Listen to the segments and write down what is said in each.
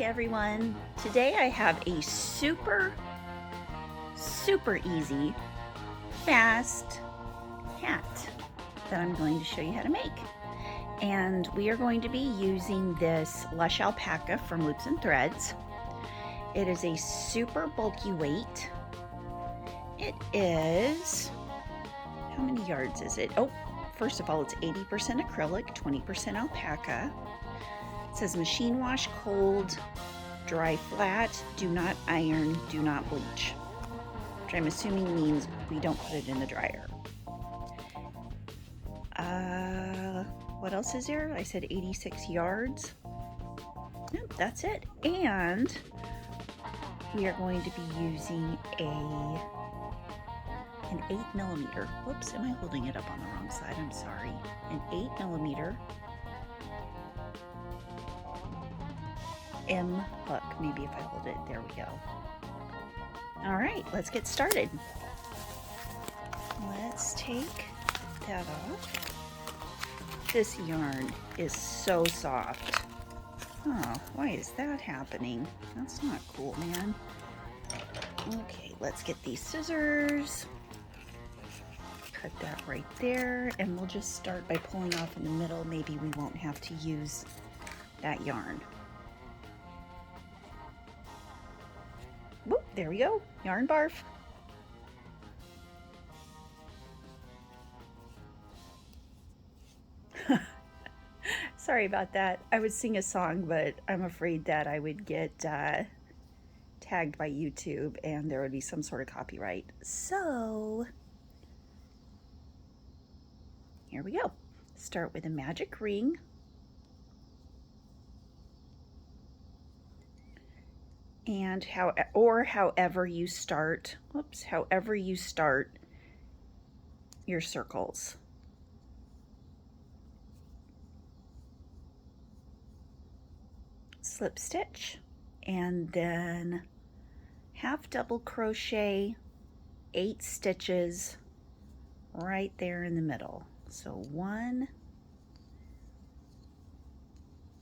everyone. Today I have a super easy, fast hat that I'm going to show you how to make. And we are going to be using this Lush Alpaca from Loops and Threads. It is a super bulky weight. It is, how many yards is it? Oh, first of all, it's 80% acrylic, 20% alpaca. It says machine wash cold, dry flat, do not iron, do not bleach, which I'm assuming means we don't put it in the dryer. What else is there? I said 86 yards. Nope, that's it. And we are going to be using an 8mm. Whoops, am I holding it up on the wrong side? I'm sorry. An 8mm M hook. Maybe if I hold it, there we go. All right, let's get started. Let's take that off. This yarn is so soft. Oh, why is that happening? That's not cool, man. Okay, let's get these scissors. Cut that right there, and we'll just start by pulling off in the middle. Maybe we won't have to use that yarn. Whoop, there we go. Yarn barf. Sorry about that. I would sing a song, but I'm afraid that I would get tagged by YouTube and there would be some sort of copyright. So here we go. Start with a magic ring. And however you start, however you start your circles. Slip stitch, and then half double crochet 8 stitches right there in the middle. So 1,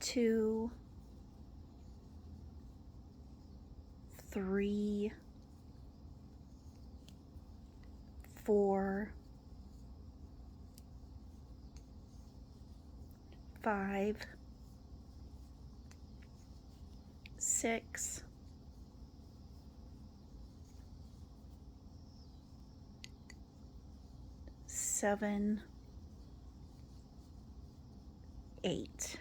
2, 3, 4, 5, 6, 7, 8,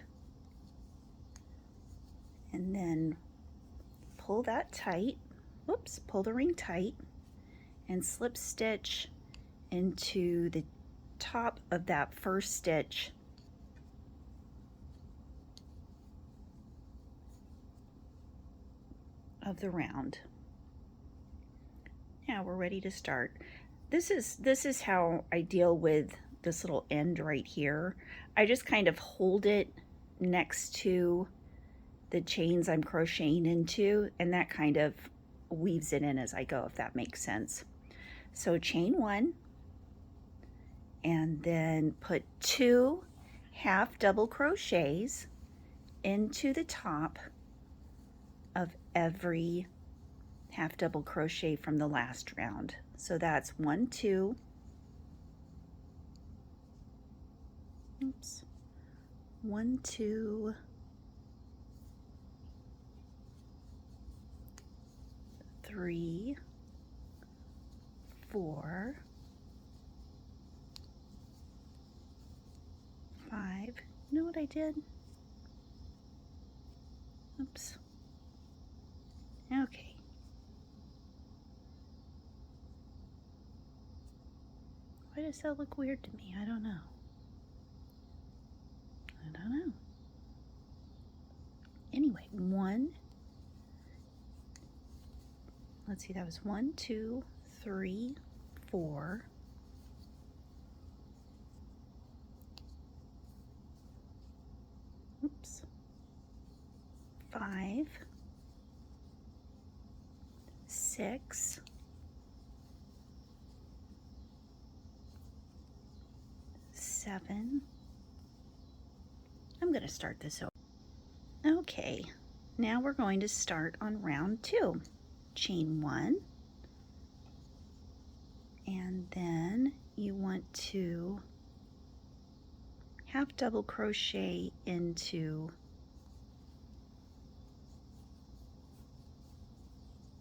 and then pull that tight. Whoops, pull the ring tight and slip stitch into the top of that first stitch of the round. Now we're ready to start. This is how I deal with this little end right here. I just kind of hold it next to the chains I'm crocheting into, and that kind of weaves it in as I go, if that makes sense. So chain 1, and then put 2 half double crochets into the top of every half double crochet from the last round. So that's 1, 2, oops, 1, 2, 3, 4, 5. You know what I did? Oops. Okay. Why does that look weird to me? I don't know. Anyway, 1. Let's see, that was 1, 2, 3, 4. Oops. 5, 6, 7. I'm going to start this over. Okay, Now we're going to start on round 2. Chain 1, and then you want to half double crochet into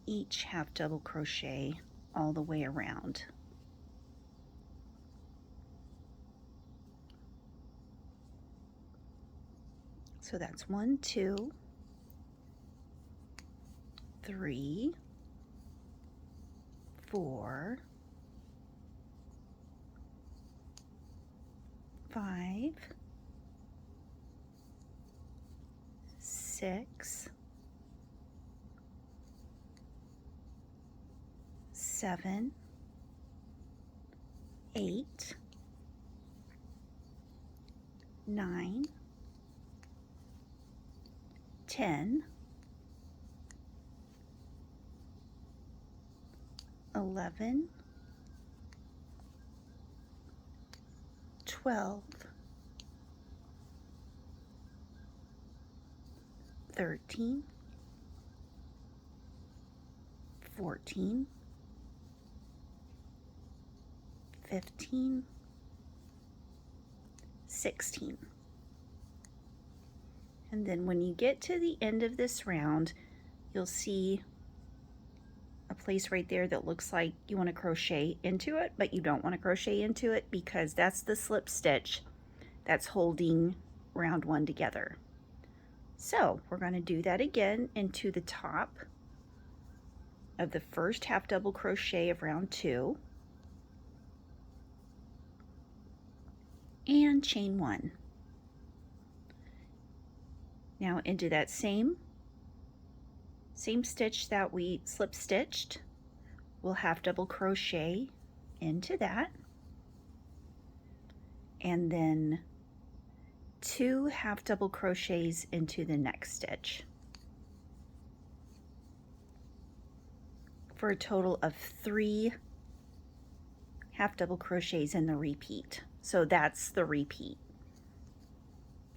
each half double crochet all the way around. So that's 1, 2, 3, 4, 5, 6, 7, 8, 9, 10, 11, 12, 13, 14, 15, 16. And then when you get to the end of this round, you'll see a place right there that looks like you want to crochet into it, but you don't want to crochet into it because that's the slip stitch that's holding round 1 together. So we're going to do that again into the top of the first half double crochet of round 2 and chain 1. Now into that same stitch that we slip stitched, we'll half double crochet into that, and then 2 half double crochets into the next stitch, for a total of 3 half double crochets in the repeat. So that's the repeat.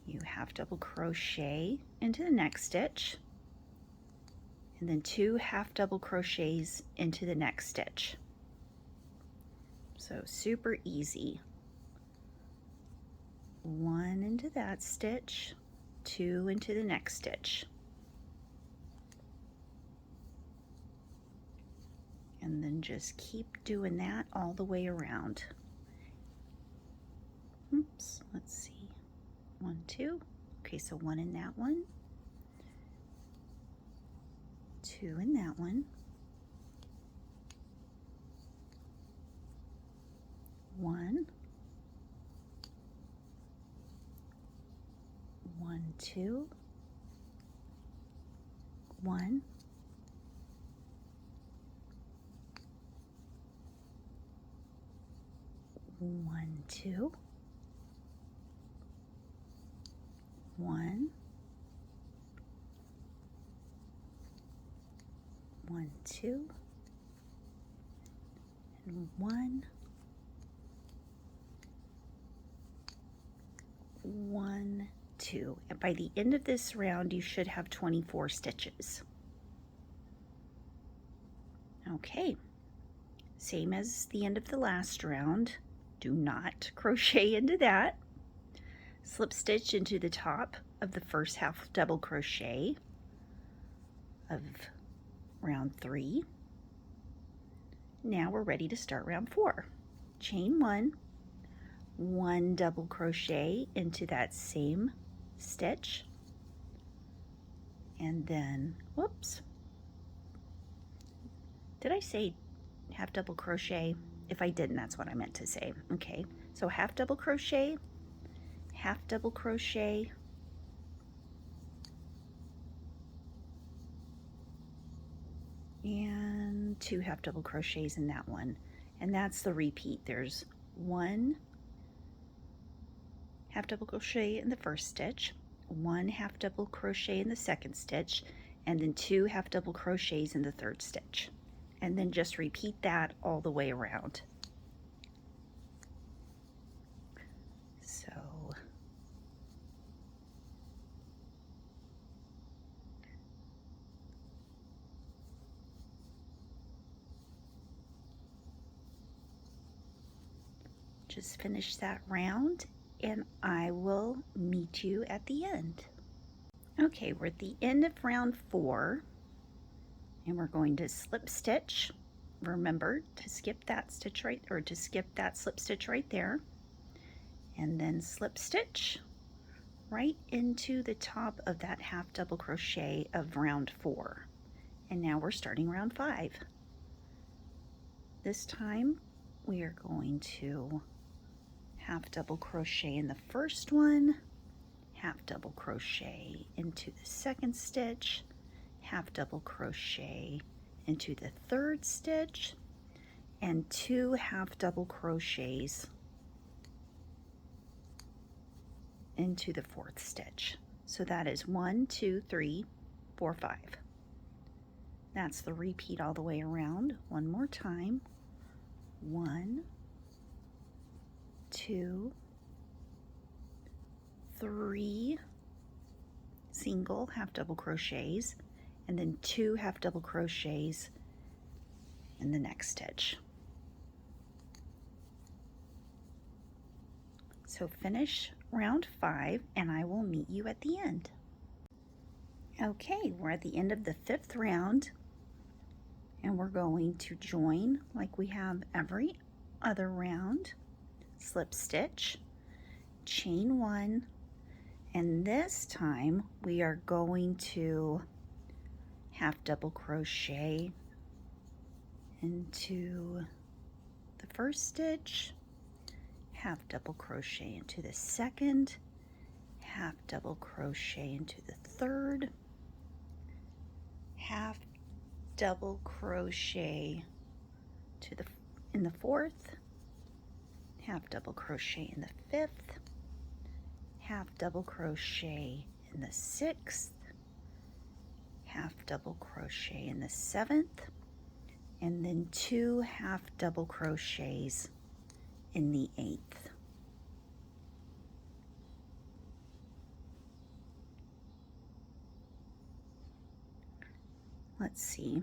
You half double crochet into the next stitch, and then 2 half double crochets into the next stitch. So super easy. 1 into that stitch, 2 into the next stitch. And then just keep doing that all the way around. Oops, let's see. 1, 2. Okay, so 1 in that one, 2 in that one, 1, 1, 2, 1, 1, 2, 1, 1, 2, and 1, 1, 2. And by the end of this round, you should have 24 stitches. Okay, same as the end of the last round. Do not crochet into that. Slip stitch into the top of the first half double crochet of round 3. Now we're ready to start round 4. Chain 1, 1 double crochet into that same stitch, and then, whoops, did I say half double crochet? If I didn't, that's what I meant to say. Okay, so half double crochet, half double crochet, and 2 half double crochets in that one, and that's the repeat. There's 1 half double crochet in the first stitch, 1 half double crochet in the second stitch, and then 2 half double crochets in the third stitch, and then just repeat that all the way around. So just finish that round and I will meet you at the end. Okay, we're at the end of round 4 and we're going to slip stitch. Remember to skip that stitch right, or to skip that slip stitch right there, and then slip stitch right into the top of that half double crochet of round 4. And now we're starting round 5. This time we are going to half double crochet in the first one, half double crochet into the second stitch, half double crochet into the third stitch, and 2 half double crochets into the 4th stitch. So that is 1, 2, 3, 4, 5. That's the repeat all the way around. One more time. 1, 2, 3 single half double crochets, and then 2 half double crochets in the next stitch. So finish round 5 and I will meet you at the end. Okay, we're at the end of the 5th round and we're going to join like we have every other round. Slip stitch, chain 1, and this time we are going to half double crochet into the first stitch, half double crochet into the second, half double crochet into the third, half double crochet in the fourth, half double crochet in the fifth, half double crochet in the sixth, half double crochet in the seventh, and then 2 half double crochets in the 8th. Let's see.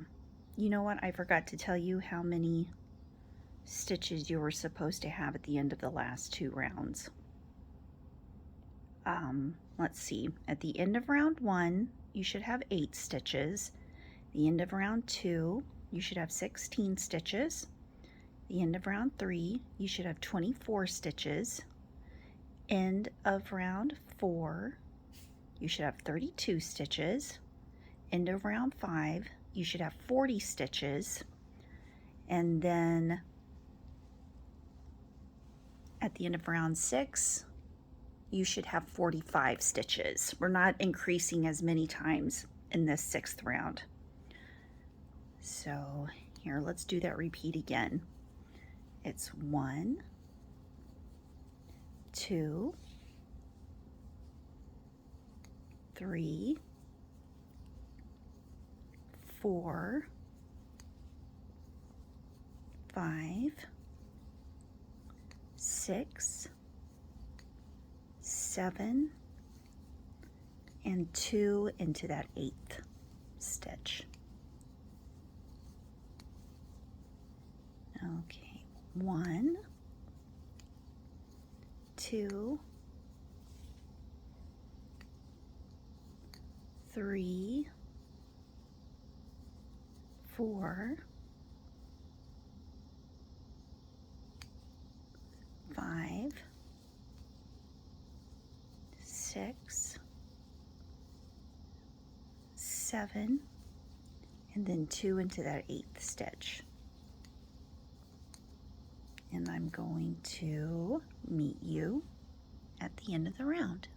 You know what? I forgot to tell you how many stitches you were supposed to have at the end of the last 2 rounds. Let's see. At the end of round 1, you should have 8 stitches. The end of round 2, you should have 16 stitches. The end of round 3, you should have 24 stitches. End of round 4, you should have 32 stitches. End of round 5, you should have 40 stitches. And then at the end of round 6, you should have 45 stitches. We're not increasing as many times in this 6th round. So here, let's do that repeat again. It's 1, 2, 3, 4, 5, 6, 7, and 2 into that 8th stitch. Okay, 1, 2, 3, 4, 5, 6, 7, and then 2 into that 8th stitch. And I'm going to meet you at the end of the round.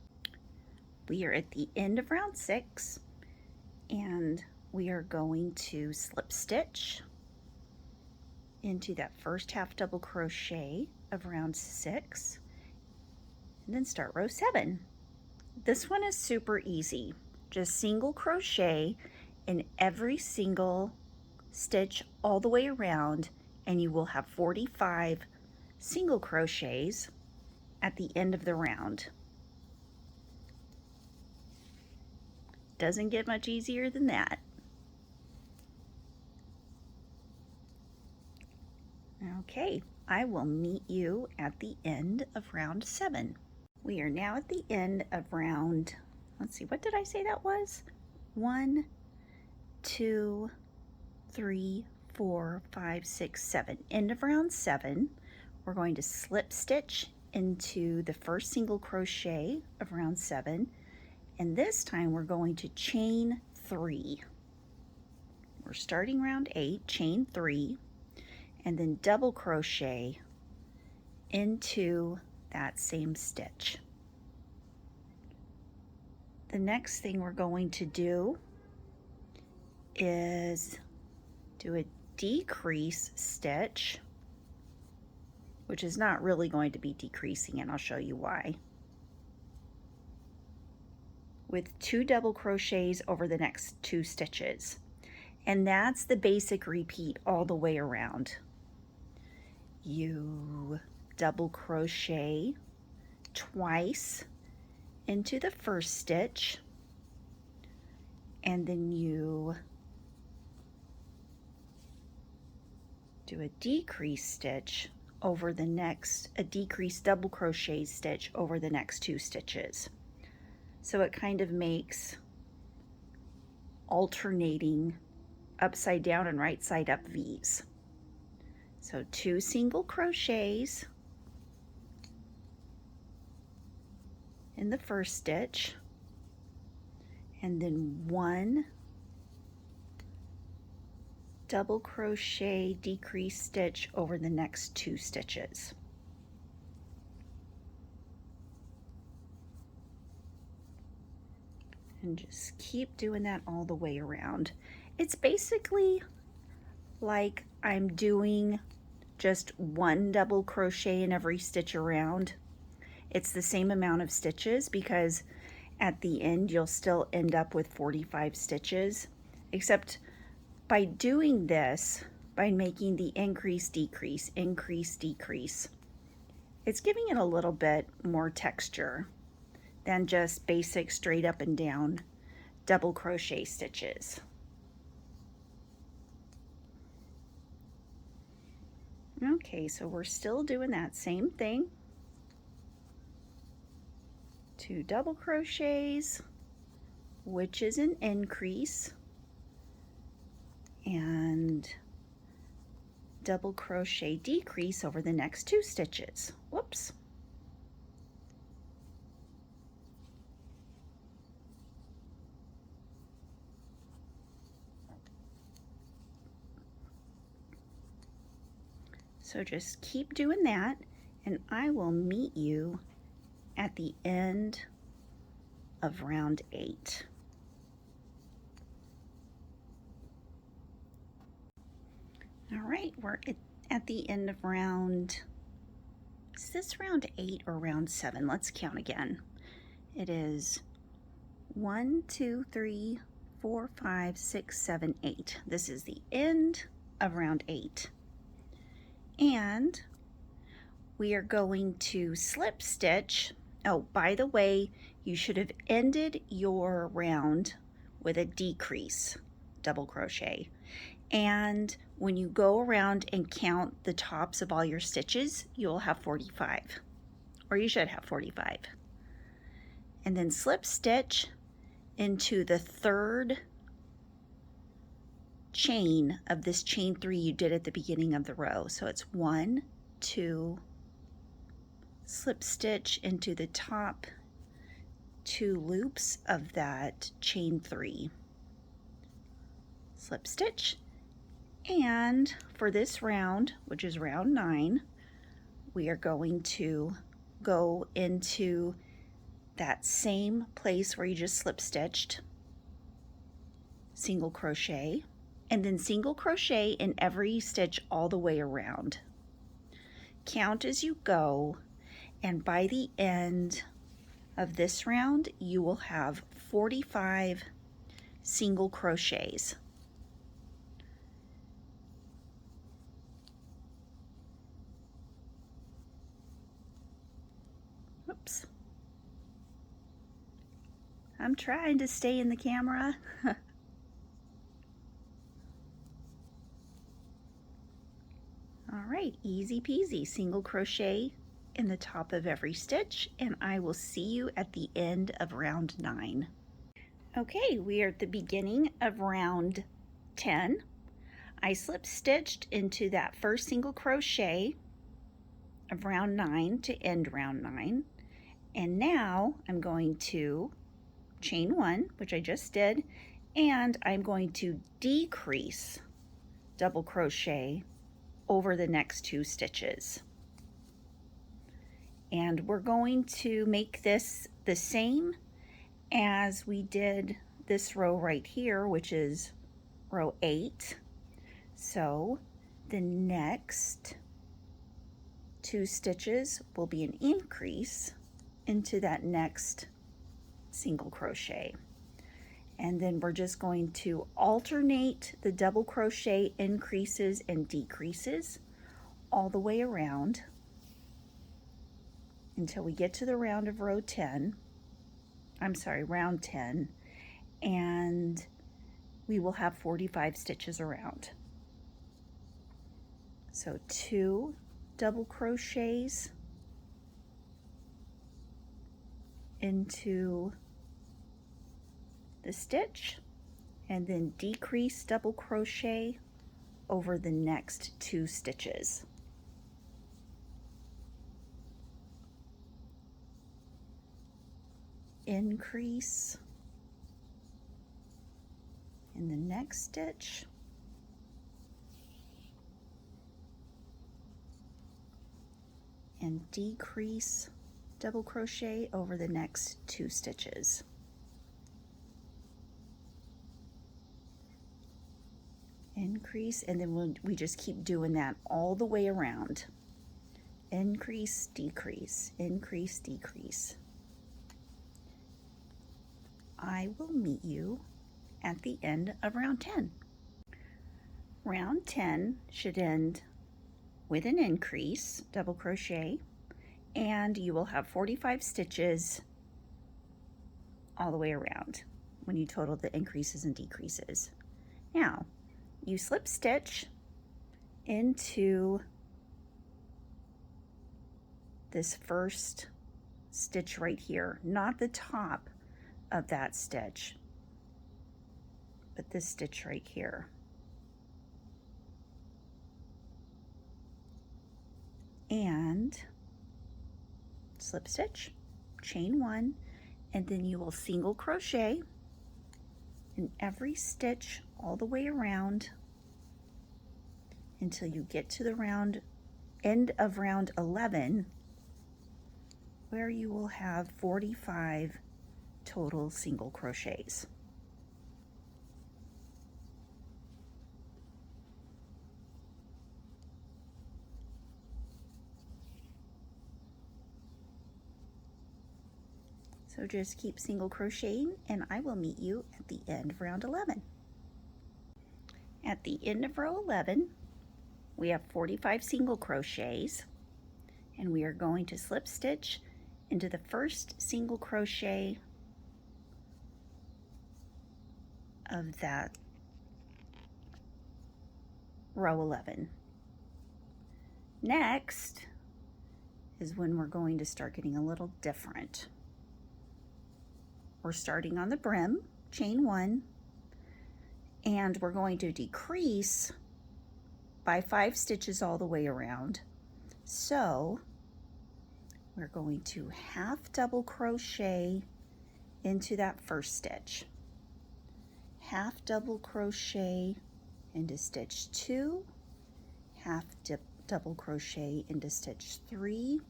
We are at the end of round 6 and we are going to slip stitch into that first half double crochet of round 6 and then start row 7. This one is super easy. Just single crochet in every single stitch all the way around and you will have 45 single crochets at the end of the round. Doesn't get much easier than that. Okay, I will meet you at the end of round 7. We are now at the end of round, let's see, what did I say that was? 1, 2, 3, 4, 5, 6, 7. End of round 7. We're going to slip stitch into the first single crochet of round 7, and this time we're going to chain 3. We're starting round 8, chain 3, and then double crochet into that same stitch. The next thing we're going to do is do a decrease stitch, which is not really going to be decreasing, and I'll show you why, with 2 double crochets over the next 2 stitches. And that's the basic repeat all the way around. You double crochet twice into the first stitch, and then you do a decrease stitch over the next, a decrease double crochet stitch over the next 2 stitches. So it kind of makes alternating upside down and right side up V's. So 2 single crochets in the first stitch, and then 1 double crochet decrease stitch over the next 2 stitches. And just keep doing that all the way around. It's basically like I'm doing just 1 double crochet in every stitch around. It's the same amount of stitches because at the end you'll still end up with 45 stitches, except by doing this, by making the increase, decrease, it's giving it a little bit more texture than just basic straight up and down double crochet stitches. Okay, so we're still doing that same thing. 2 double crochets, which is an increase, and double crochet decrease over the next 2 stitches. Whoops. So just keep doing that, and I will meet you at the end of round 8. All right, we're at the end of round, is this round 8 or round 7? Let's count again. It is 1, 2, 3, 4, 5, 6, 7, 8. This is the end of round 8. And we are going to slip stitch. Oh, by the way, you should have ended your round with a decrease double crochet. And when you go around and count the tops of all your stitches, you'll have 45, or you should have 45. And then slip stitch into the 3rd chain of this chain 3 you did at the beginning of the row. So it's 1, 2, slip stitch into the top 2 loops of that chain 3, slip stitch, and for this round, which is round 9, we are going to go into that same place where you just slip stitched, single crochet, and then single crochet in every stitch all the way around. Count as you go, and by the end of this round you will have 45 single crochets. Oops. I'm trying to stay in the camera. All right. right, easy peasy. Single crochet in the top of every stitch, and I will see you at the end of round 9. Okay, we are at the beginning of round 10. I slip stitched into that first single crochet of round 9 to end round 9, and now I'm going to chain 1, which I just did, and I'm going to decrease double crochet over the next 2 stitches. And we're going to make this the same as we did this row right here, which is row 8. So the next 2 stitches will be an increase into that next single crochet. And then we're just going to alternate the double crochet increases and decreases all the way around until we get to the round of round 10, and we will have 45 stitches around. So 2 double crochets into the stitch, and then decrease double crochet over the next 2 stitches. Increase in the next stitch, and decrease double crochet over the next 2 stitches. Increase, and then we just keep doing that all the way around. Increase, decrease, increase, decrease. I will meet you at the end of round 10. Round 10 should end with an increase, double crochet, and you will have 45 stitches all the way around when you total the increases and decreases. Now, you slip stitch into this first stitch right here, not the top of that stitch, but this stitch right here. And slip stitch, chain 1, and then you will single crochet in every stitch all the way around until you get to the end of round 11, where you will have 45 total single crochets. So just keep single crocheting, and I will meet you at the end of round 11. At the end of row 11, we have 45 single crochets, and we are going to slip stitch into the first single crochet of that row 11. Next is when we're going to start getting a little different. We're starting on the brim, chain 1, and we're going to decrease by 5 stitches all the way around. So we're going to half double crochet into that first stitch, half double crochet into stitch 2, half double crochet into stitch 3,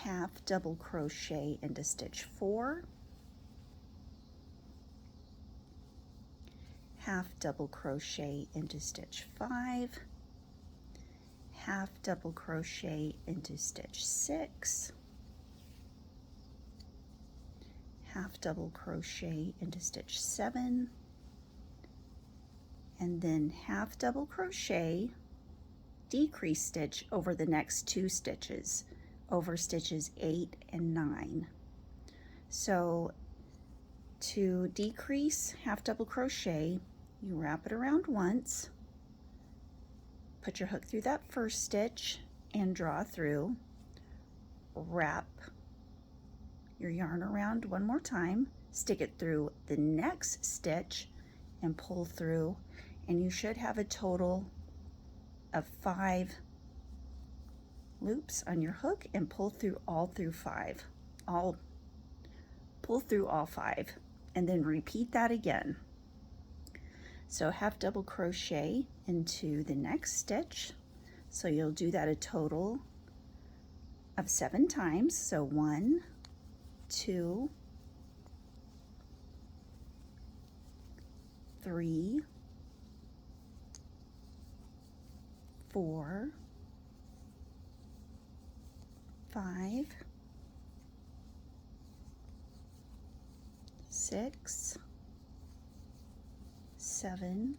half double crochet into stitch 4, half double crochet into stitch 5, half double crochet into stitch 6, half double crochet into stitch 7, and then half double crochet, decrease stitch over the next 2 stitches, over stitches 8 and 9. So to decrease half double crochet, you wrap it around once, put your hook through that first stitch and draw through, wrap your yarn around one more time, stick it through the next stitch and pull through, and you should have a total of 5 loops on your hook, and pull through all 5, and then repeat that again. So half double crochet into the next stitch, so you'll do that a total of 7 times. So 1, 2, 3, 4, 5, 6, 7,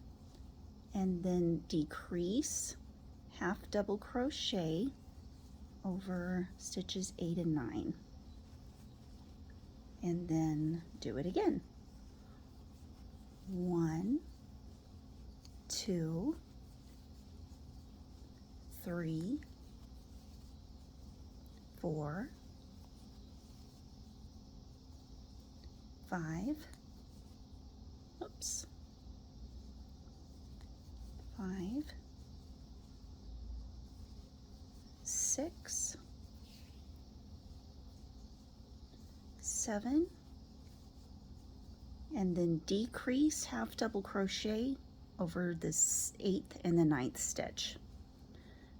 and then decrease half double crochet over stitches 8 and 9, and then do it again. 1, 2, 3, 4, 5, oops, 5, 6, 7, and then decrease half double crochet over this 8th and the 9th stitch.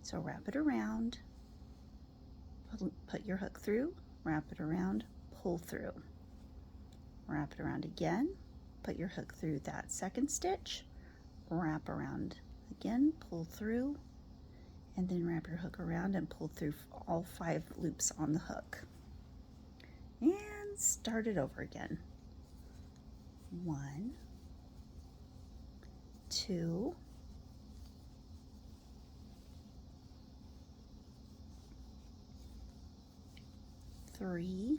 So wrap it around, put your hook through, wrap it around, pull through, wrap it around again, put your hook through that 2nd stitch, wrap around again, pull through, and then wrap your hook around and pull through all 5 loops on the hook, and start it over again. 1, 2, 3,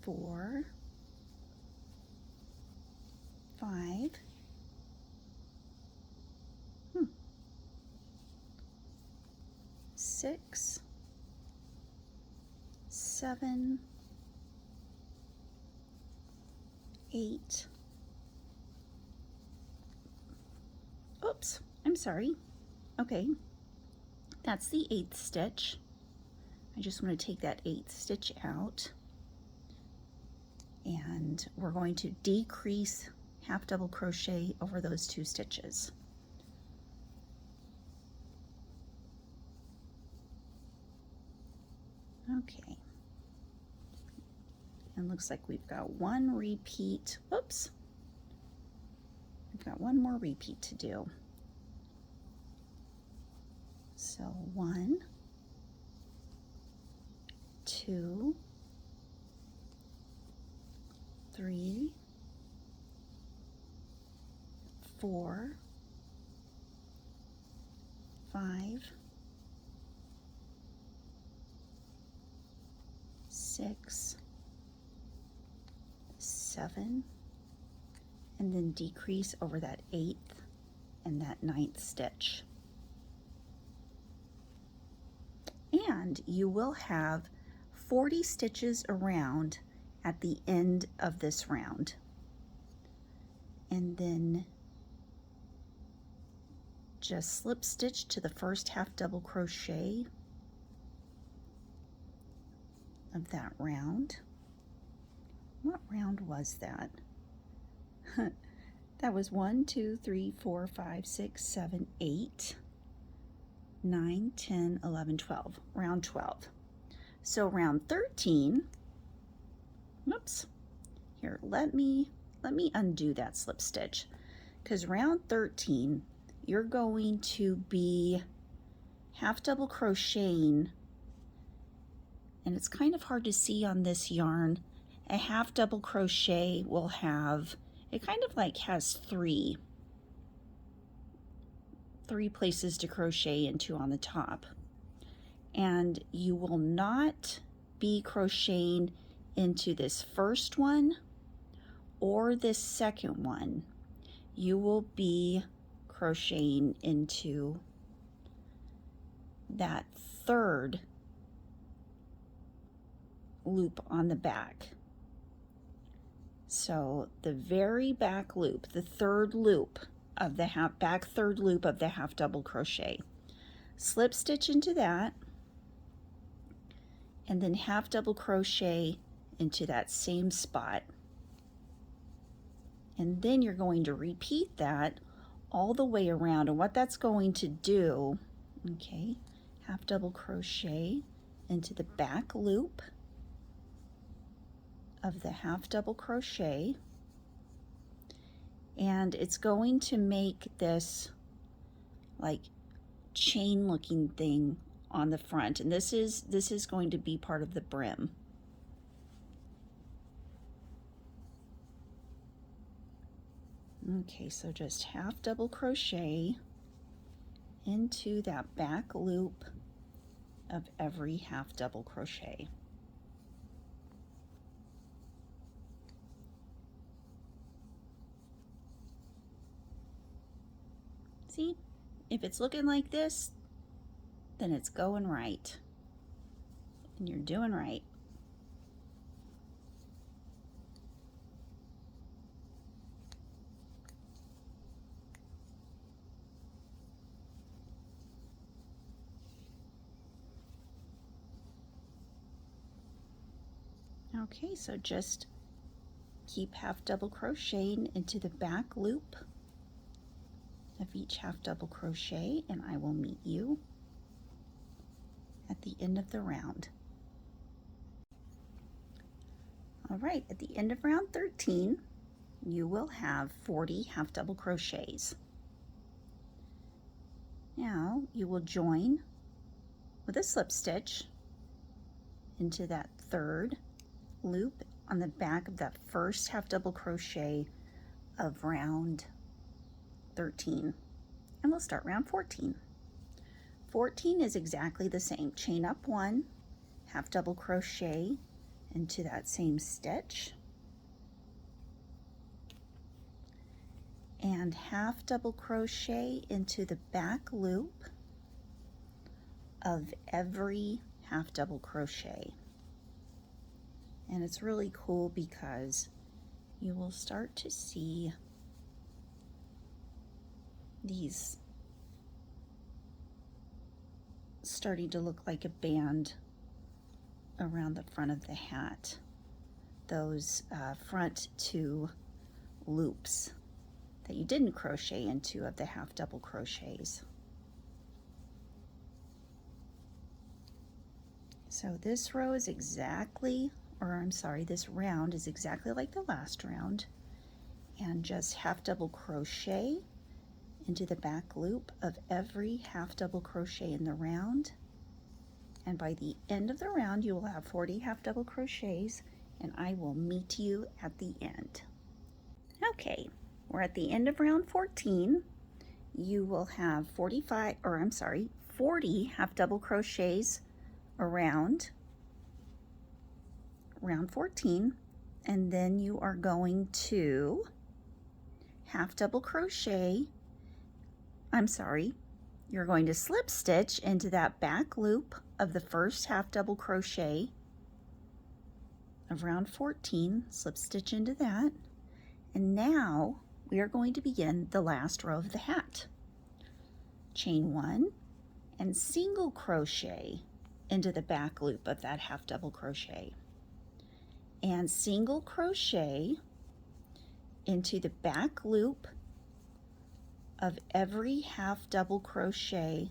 4, 5, 6, 7, 8. Oops, I'm sorry. Okay, that's the 8th stitch. I just want to take that 8th stitch out, and we're going to decrease half double crochet over those 2 stitches. Okay, and looks like we've got one repeat. Whoops, we've got one more repeat to do. So 1, 2, 3, 4, 5, 6, 7, and then decrease over that 8th and that 9th stitch. And you will have 40 stitches around at the end of this round. And then just slip stitch to the first half double crochet of that round. What round was that? That was 1, 2, 3, 4, 5, 6, 7, 8, 9, 10, 11, 12. Round 12. So round 13, whoops, here, let me undo that slip stitch, because round 13, you're going to be half double crocheting, and it's kind of hard to see on this yarn. A half double crochet will have, it kind of like has three places to crochet into on the top, and you will not be crocheting into this first one or this second one. You will be crocheting into that third loop on the back. So the very back loop, the third loop of the back third loop of the half double crochet, slip stitch into that, and then half double crochet into that same spot. And then you're going to repeat that all the way around. And what that's going to do, okay, half double crochet into the back loop of the half double crochet, and it's going to make this like chain looking thing on the front, and this is going to be part of the brim. Okay, so just half double crochet into that back loop of every half double crochet. See, if it's looking like this, then it's going right, and you're doing right. Okay, so just keep half double crocheting into the back loop of each half double crochet, and I will meet you at the end of the round. All right, at the end of round 13, you will have 40 half double crochets. Now you will join with a slip stitch into that third loop on the back of that first half double crochet of round 13, and we'll start round 14. 14 is exactly the same. Chain up one, half double crochet into that same stitch, and half double crochet into the back loop of every half double crochet. And it's really cool because you will start to see these starting to look like a band around the front of the hat, those front two loops that you didn't crochet into of the half double crochets. So this row is exactly, or I'm sorry, this round is exactly like the last round, and just half double crochet into the back loop of every half double crochet in the round, and by the end of the round you will have 40 half double crochets, and I will meet you at the end. Okay, we're at the end of round 14. You will have 40 half double crochets around round 14, and then you are going to half double crochet, you're going to slip stitch into that back loop of the first half double crochet of round 14, slip stitch into that, and now we are going to begin the last row of the hat. Chain one and single crochet into the back loop of that half double crochet, and single crochet into the back loop of every half double crochet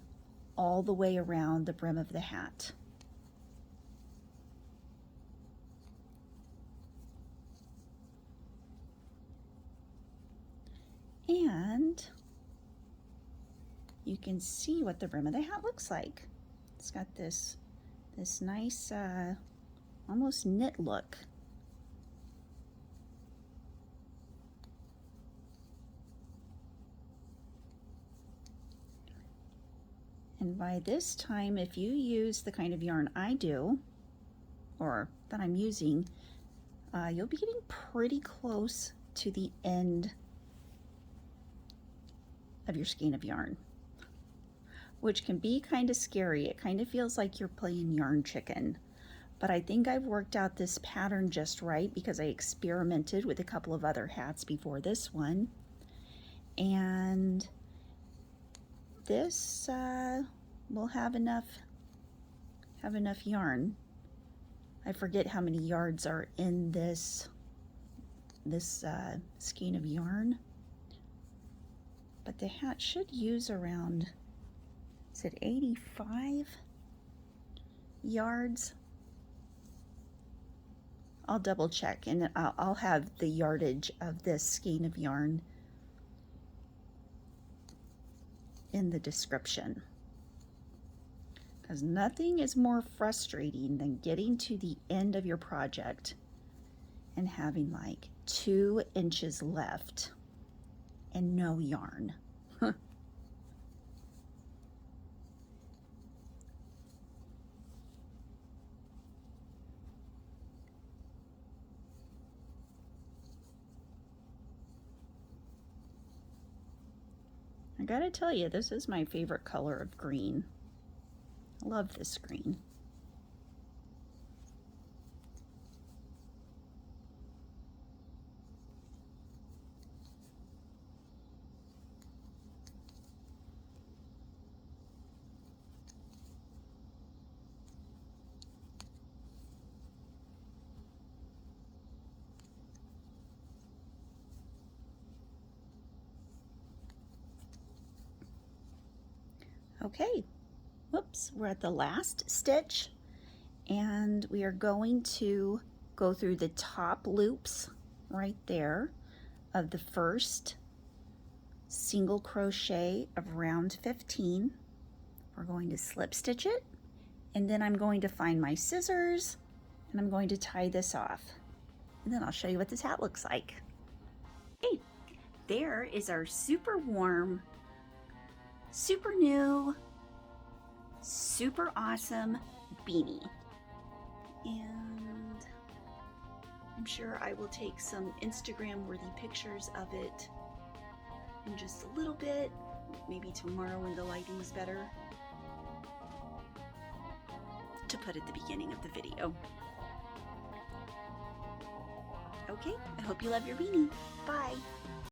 all the way around the brim of the hat. And you can see what the brim of the hat looks like. It's got this nice almost knit look. And by this time, if you use the kind of yarn I do, or that I'm using, you'll be getting pretty close to the end of your skein of yarn, which can be kind of scary. It kind of feels like you're playing yarn chicken. But I think I've worked out this pattern just right because I experimented with a couple of other hats before this one. And this will have enough yarn. I forget how many yards are in this skein of yarn, but the hat should use around, is it 85 yards? I'll double check, and I'll have the yardage of this skein of yarn in the description, because nothing is more frustrating than getting to the end of your project and having like 2 inches left and no yarn. I gotta tell you, this is my favorite color of green. I love this green. Okay, whoops, we're at the last stitch, and we are going to go through the top loops right there of the first single crochet of round 15. We're going to slip stitch it, and then I'm going to find my scissors and I'm going to tie this off, and then I'll show you what this hat looks like. Okay, there is our super warm, super new, super awesome beanie. And I'm sure I will take some Instagram worthy pictures of it in just a little bit, maybe tomorrow when the lighting is better, to put at the beginning of the video. Okay, I hope you love your beanie. Bye.